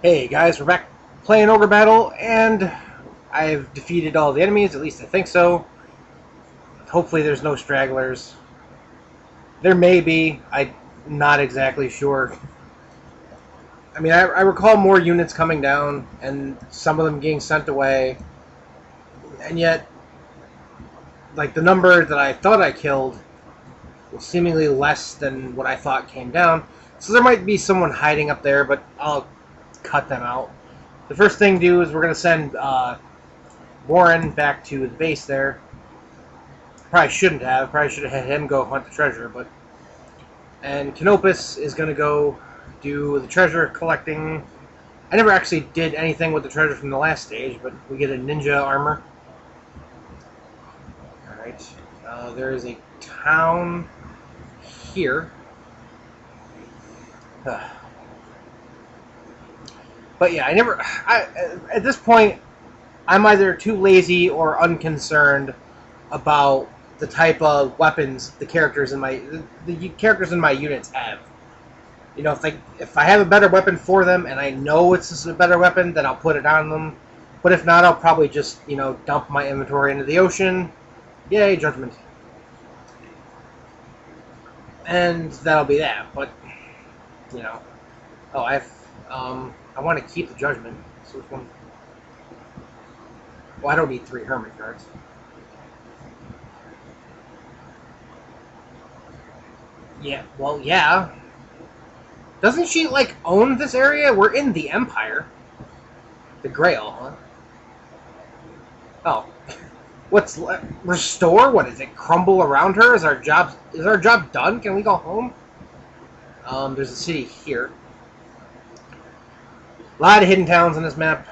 Hey guys, we're back playing Ogrebattle, and I've defeated all the enemies, at least I think so. Hopefully there's no stragglers. There may be, I'm not exactly sure. I mean, I recall more units coming down, and some of them getting sent away, and yet, like, the number that I thought I killed was seemingly less than what I thought came down. So there might be someone hiding up there, but I'll cut them out. The first thing to do is we're going to send Warren back to the base there. Probably shouldn't have. Probably should have had him go hunt the treasure, but... And Canopus is going to go do the treasure collecting. I never actually did anything with the treasure from the last stage, but we get a ninja armor. Alright. There is a town here. But yeah, at this point, I'm either too lazy or unconcerned about the type of weapons the characters in my units have. You know, if I have a better weapon for them and I know it's a better weapon, then I'll put it on them. But if not, I'll probably just, you know, dump my inventory into the ocean. Yay, judgment. And that'll be that. But you know, I want to keep the judgment. So which one? Well, I don't need 3 hermit cards. Yeah, well, yeah. Doesn't she, like, own this area? We're in the Empire. The Grail, huh? Oh. What's... Restore? What, is it crumble around her? Is our job done? Can we go home? There's a city here. A lot of hidden towns on this map.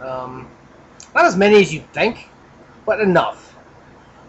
Not as many as you'd think, but enough.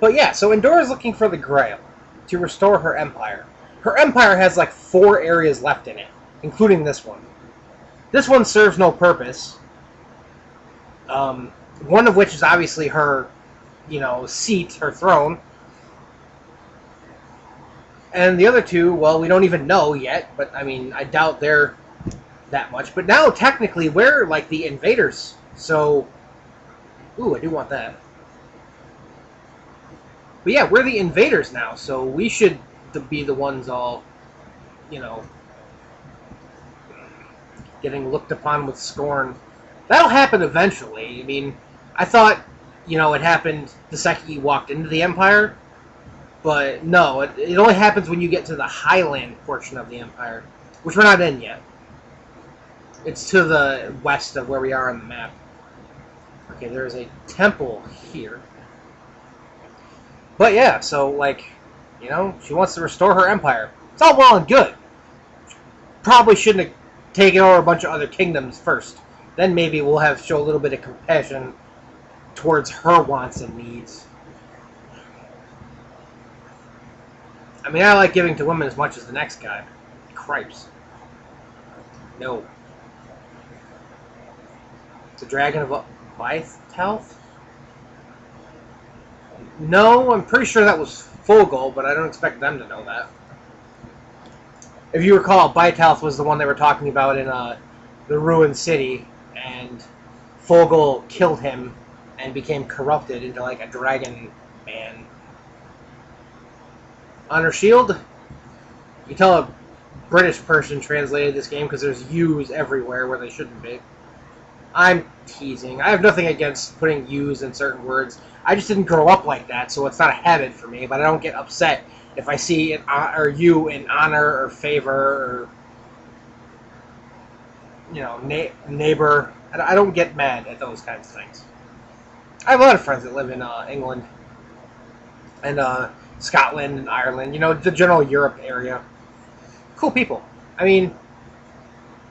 But yeah, so Endora's looking for the Grail to restore her empire. Her empire has like 4 areas left in it, including this one. This one serves no purpose. One of which is obviously her, you know, seat, her throne. And the other 2, well, we don't even know yet, but I mean, I doubt they're that much. But now, technically, we're like the invaders. So, ooh, I do want that. But yeah, we're the invaders now, so we should be the ones all, you know, getting looked upon with scorn. That'll happen eventually. I mean, I thought, you know, it happened the second you walked into the Empire. But no, it only happens when you get to the Highland portion of the Empire, which we're not in yet. It's to the west of where we are on the map. Okay, there's a temple here. But yeah, so, like, you know, she wants to restore her empire. It's all well and good. Probably shouldn't have taken over a bunch of other kingdoms first. Then maybe we'll show a little bit of compassion towards her wants and needs. I mean, I like giving to women as much as the next guy. Cripes. No. The Dragon of Lythtelth? No, I'm pretty sure that was Fogel, but I don't expect them to know that. If you recall, Bytelth was the one they were talking about in the ruined city, and Fogel killed him and became corrupted into like a dragon man. Honor Shield? You tell a British person translated this game because there's U's everywhere where they shouldn't be. I'm teasing. I have nothing against putting U's in certain words. I just didn't grow up like that, so it's not a habit for me, but I don't get upset if I see an U in honor or favor or, you know, neighbor. I don't get mad at those kinds of things. I have a lot of friends that live in England and Scotland and Ireland, you know, the general Europe area. Cool people. I mean,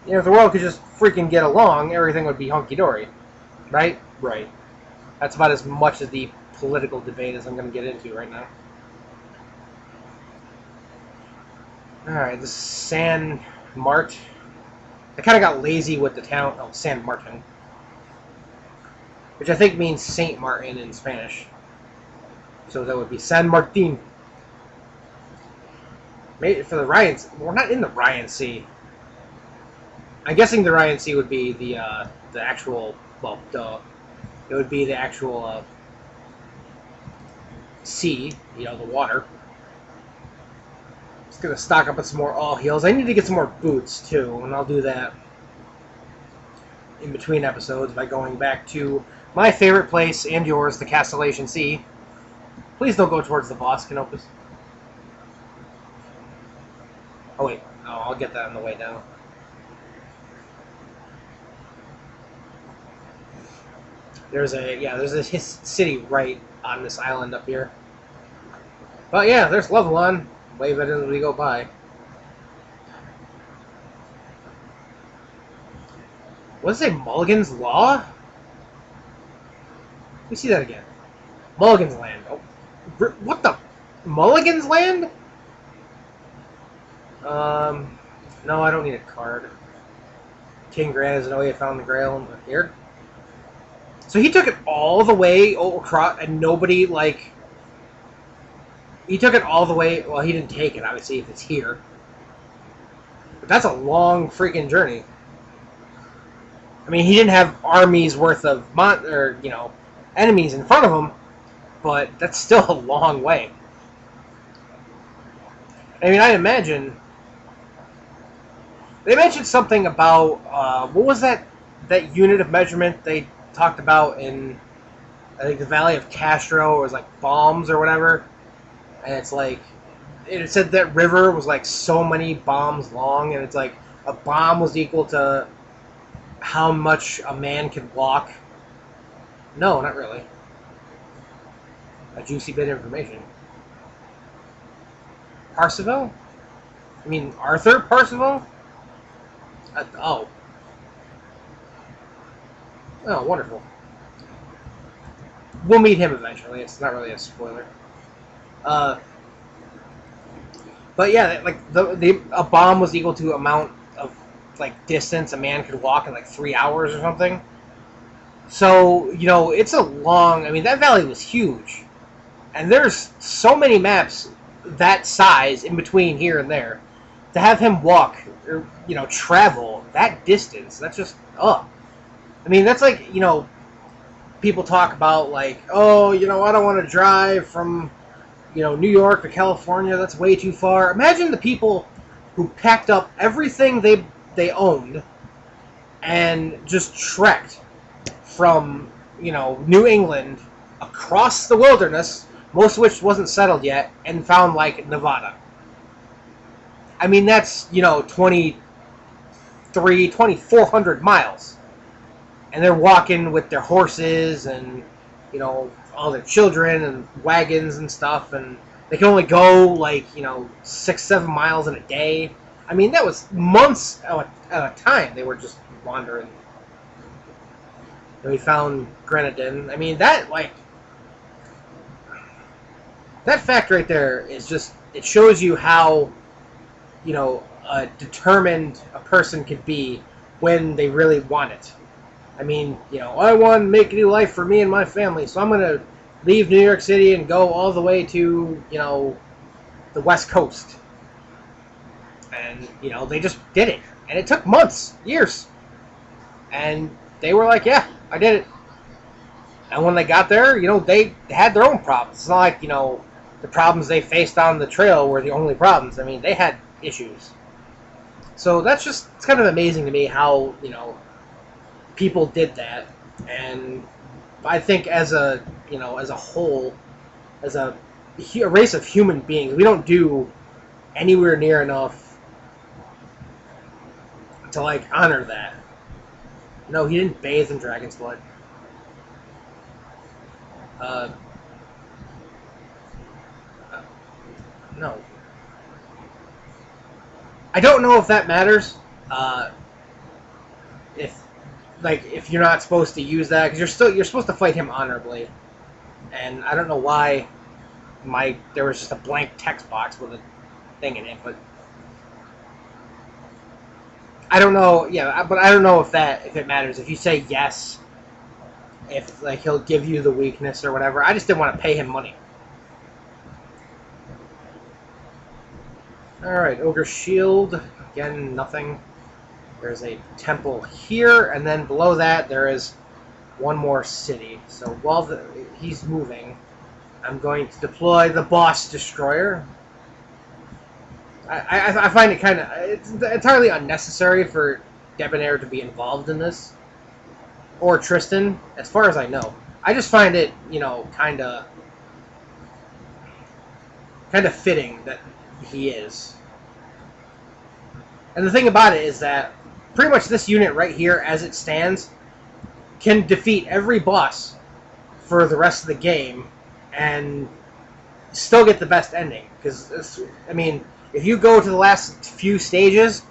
you know, if the world could just freaking get along, everything would be hunky-dory. Right? Right. That's about as much of the political debate as I'm going to get into right now. Alright, this is San Mart. I kind of got lazy with the town. Oh, San Martin. Which I think means Saint Martin in Spanish. So that would be San Martin. Made it for the Ryan Sea. We're not in the Ryan Sea. I'm guessing the Ryan Sea would be the actual, well, duh. It would be the actual sea, you know, the water. Just gonna stock up on some more all heals. I need to get some more boots too, and I'll do that in between episodes by going back to my favorite place and yours, the Castellation Sea. Please don't go towards the boss, Canopus. Oh wait, oh, I'll get that on the way down. There's this city right on this island up here. But yeah, there's Luvalon. Wave it as we go by. What does it say? Mulligan's Law? Let me see that again. Mulligan's Land. Oh, what the? Mulligan's Land? No, I don't need a card. King Grant has no way found the Grail here. So he took it all the way across, and nobody, like... He took it all the way... Well, he didn't take it, obviously, if it's here. But that's a long freaking journey. I mean, he didn't have armies worth of, enemies in front of him, but that's still a long way. I mean, I imagine... They mentioned something about... what was that unit of measurement they talked about in, I think, the Valley of Castro, or it was like bombs or whatever, and it's like, it said that river was like so many bombs long, and it's like a bomb was equal to how much a man could walk. No, not really. A juicy bit of information. Parsival? I mean, Arthur Parsival? Oh. Oh, wonderful. We'll meet him eventually. It's not really a spoiler. But yeah, like a bomb was equal to amount of like distance a man could walk in like 3 hours or something. So you know, it's a long. I mean, that valley was huge, and there's so many maps that size in between here and there. To have him walk or travel that distance, that's just I mean, that's like, people talk about, like, oh, I don't want to drive from, New York to California. That's way too far. Imagine the people who packed up everything they owned and just trekked from, New England across the wilderness, most of which wasn't settled yet, and found, like, Nevada. I mean, that's, 2,400 miles. And they're walking with their horses and, all their children and wagons and stuff. And they can only go, like, 6-7 miles in a day. I mean, that was months at a time. They were just wandering. And we found Grenadin. I mean, that fact right there is just, it shows you how, determined a person could be when they really want it. I mean, I want to make a new life for me and my family, so I'm going to leave New York City and go all the way to, the West Coast. And, they just did it. And it took months, years. And they were like, yeah, I did it. And when they got there, they had their own problems. It's not like, the problems they faced on the trail were the only problems. I mean, they had issues. So it's kind of amazing to me how, people did that. And I think as a whole, as a race of human beings, we don't do anywhere near enough to, like, honor that. No, he didn't bathe in dragon's blood. No. I don't know if that matters. If you're not supposed to use that, because you're supposed to fight him honorably, and I don't know why there was just a blank text box with a thing in it, but I don't know. Yeah, but I don't know if it matters. If you say yes, if he'll give you the weakness or whatever. I just didn't want to pay him money. All right, Ogre Shield again, nothing. There's a temple here, and then below that there is one more city. So while he's moving, I'm going to deploy the boss destroyer. I find it kind of it's entirely unnecessary for Debonair to be involved in this, or Tristan, as far as I know. I just find it, you know, kind of fitting that he is. And the thing about it is that pretty much this unit right here, as it stands, can defeat every boss for the rest of the game and still get the best ending. Because, I mean, if you go to the last few stages,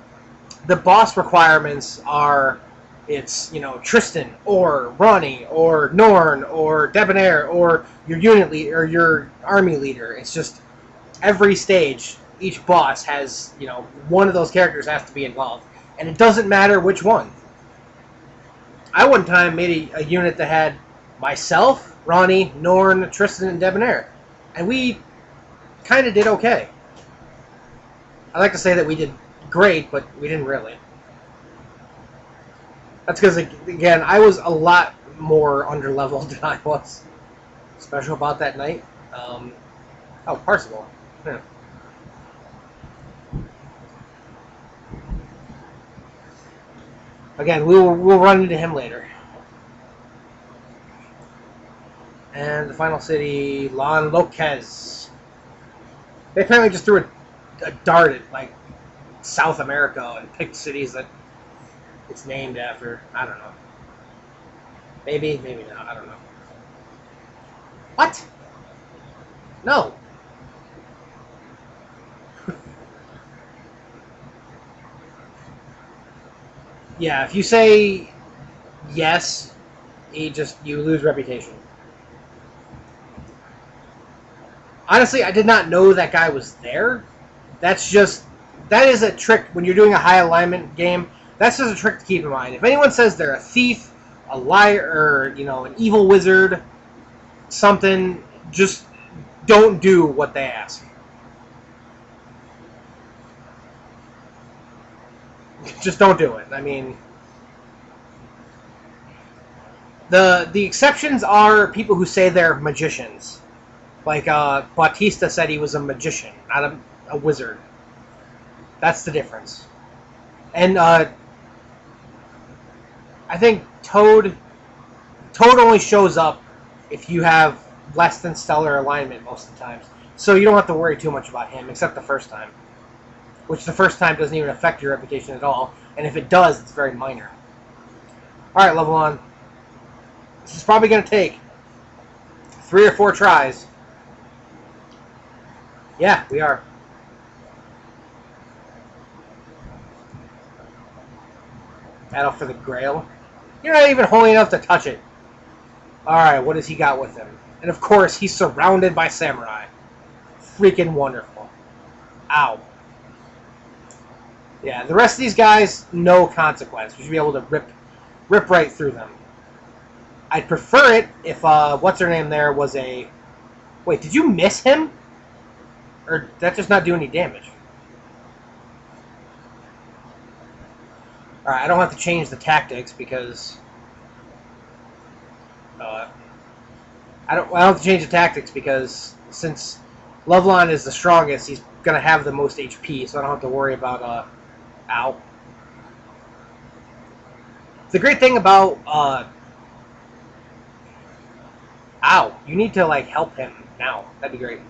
the boss requirements are, it's, you know, Tristan, or Ronnie, or Norn, or Debonair, or your unit leader, or your army leader. It's just every stage, each boss has, you know, one of those characters has to be involved. And it doesn't matter which one. I one time made a unit that had myself, Ronnie, Norn, Tristan, and Debonair. And we kind of did okay. I like to say that we did great, but we didn't really. That's because, again, I was a lot more underleveled than I was. Special about that night. Oh, Parsival. Yeah. Again, we'll run into him later. And the final city, Lan Loquez. They apparently just threw a dart at, like, South America and picked cities that it's named after. I don't know. Maybe not. I don't know. What? No. Yeah, if you say yes, you lose reputation. Honestly, I did not know that guy was there. That is a trick when you're doing a high alignment game. That's just a trick to keep in mind. If anyone says they're a thief, a liar, or, you know, an evil wizard, something, just don't do what they ask. Just don't do it. I mean, the exceptions are people who say they're magicians. Like, Bautista said he was a magician, not a wizard. That's the difference. And, I think Toad only shows up if you have less than stellar alignment most of the times. So you don't have to worry too much about him, except the first time. Which the first time doesn't even affect your reputation at all. And if it does, it's very minor. Alright, Luvalon. This is probably going to take 3 or 4 tries. Yeah, we are. Battle for the Grail. You're not even holy enough to touch it. Alright, what has he got with him? And of course, he's surrounded by samurai. Freaking wonderful. Ow. Yeah, the rest of these guys, no consequence. We should be able to rip right through them. I'd prefer it if, what's her name there was a... Wait, did you miss him? Or did that just not do any damage? Alright, I don't have to change the tactics because... I don't have to change the tactics because since Luvalon is the strongest, he's going to have the most HP, so I don't have to worry about, ow. The great thing about, ow, you need to, like, help him now. That'd be great.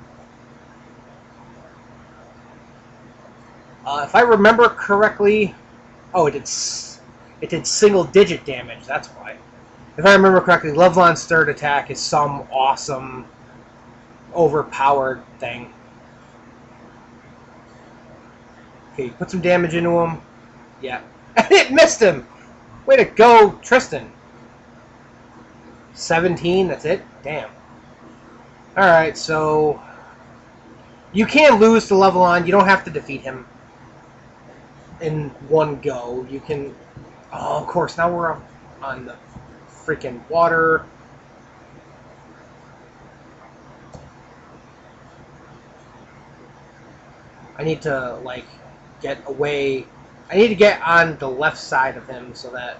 If I remember correctly... Oh, it did single-digit damage, that's why. If I remember correctly, Luvalon's third attack is some awesome, overpowered thing. Okay, put some damage into him. Yeah. It missed him! Way to go, Tristan. 17, that's it? Damn. Alright, so... You can lose to Luvalon. You don't have to defeat him in one go. You can... Oh, of course, now we're on the freaking water. I need to, like, get away I need to get on the left side of him so that...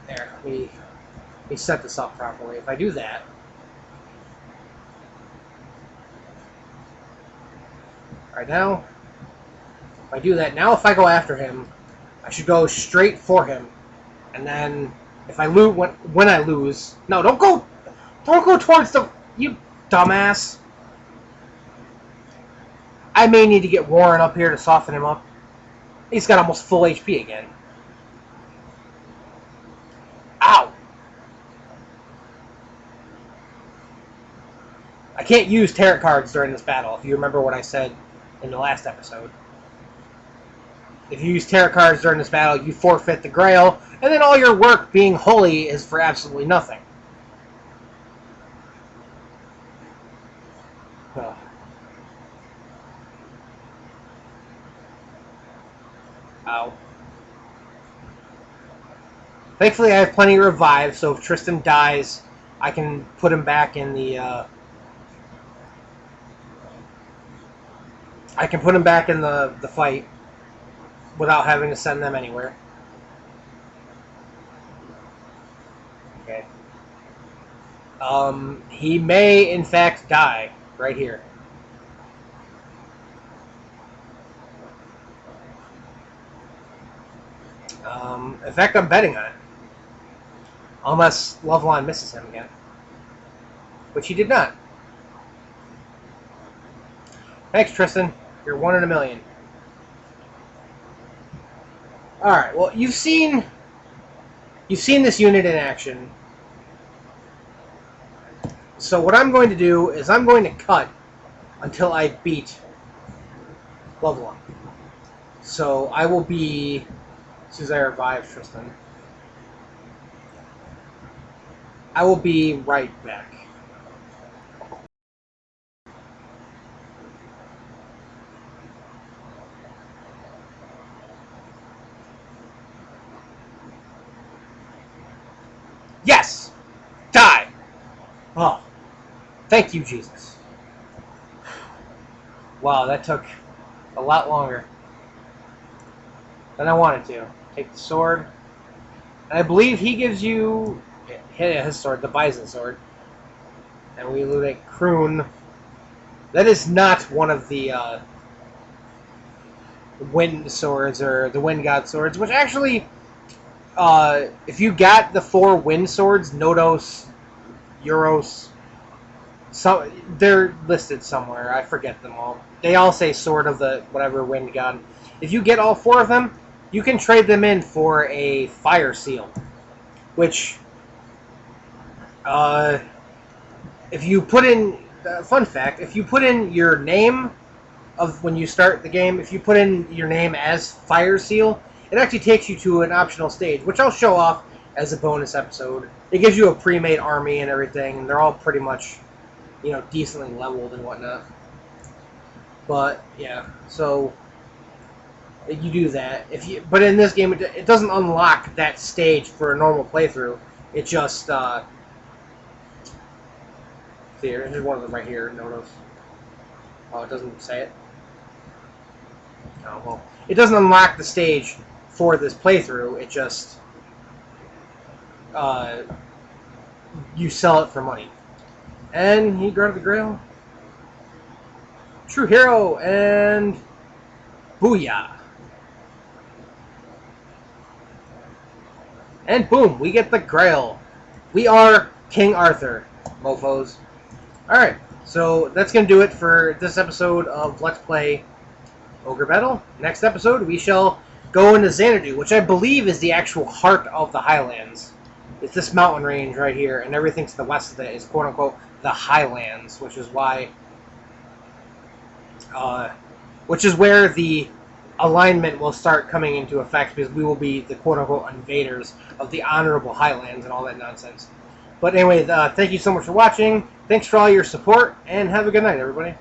There, let me set this up properly. If I do that... Right now, if I do that, now if I go after him, I should go straight for him. And then, if I lose, when I lose... No, don't go towards the... You dumbass. I may need to get Warren up here to soften him up. He's got almost full HP again. Ow! I can't use tarot cards during this battle, if you remember what I said in the last episode. If you use tarot cards during this battle, you forfeit the Grail, and then all your work being holy is for absolutely nothing. Ugh. Ow. Thankfully, I have plenty of revive, so if Tristan dies, I can put him back in the, I can put him back in the fight without having to send them anywhere. Okay. He may, in fact, die right here. In fact, I'm betting on it. Unless Luvalon misses him again. Which he did not. Thanks, Tristan. You're 1 in a million. Alright, well, you've seen this unit in action. So what I'm going to do is I'm going to cut until I beat Luvalon. So I will be... As soon as I revive Tristan, I will be right back. Yes! Die! Oh. Thank you, Jesus. Wow, that took a lot longer than I wanted to. Take the sword. And I believe he gives you... his sword, the Bison sword. And we loot a Kroon. That is not one of the wind swords or the wind god swords, which actually, if you got the 4 wind swords, Nodos, Euros, they're listed somewhere. I forget them all. They all say sword of the whatever wind god. If you get all 4 of them, you can trade them in for a fire seal, which, if you put in, fun fact, if you put in your name of when you start the game, if you put in your name as fire seal, it actually takes you to an optional stage, which I'll show off as a bonus episode. It gives you a pre-made army and everything, and they're all pretty much, you know, decently leveled and whatnot. But, yeah, so... you do that. But in this game, it doesn't unlock that stage for a normal playthrough. It just, here, there's one of them right here, Notice. Oh, it doesn't say it? Oh, well. It doesn't unlock the stage for this playthrough. It just, you sell it for money. And he guarded the Grail. True hero, and booyah. And boom, we get the Grail. We are King Arthur, mofos. Alright, so that's going to do it for this episode of Let's Play Ogrebattle. Next episode, we shall go into Xanadu, which I believe is the actual heart of the Highlands. It's this mountain range right here, and everything to the west of it is quote-unquote the Highlands, which is why... which is where the alignment will start coming into effect, because we will be the quote-unquote invaders of the honorable Highlands and all that nonsense. But anyway, thank you so much for watching. Thanks for all your support, and have a good night, everybody.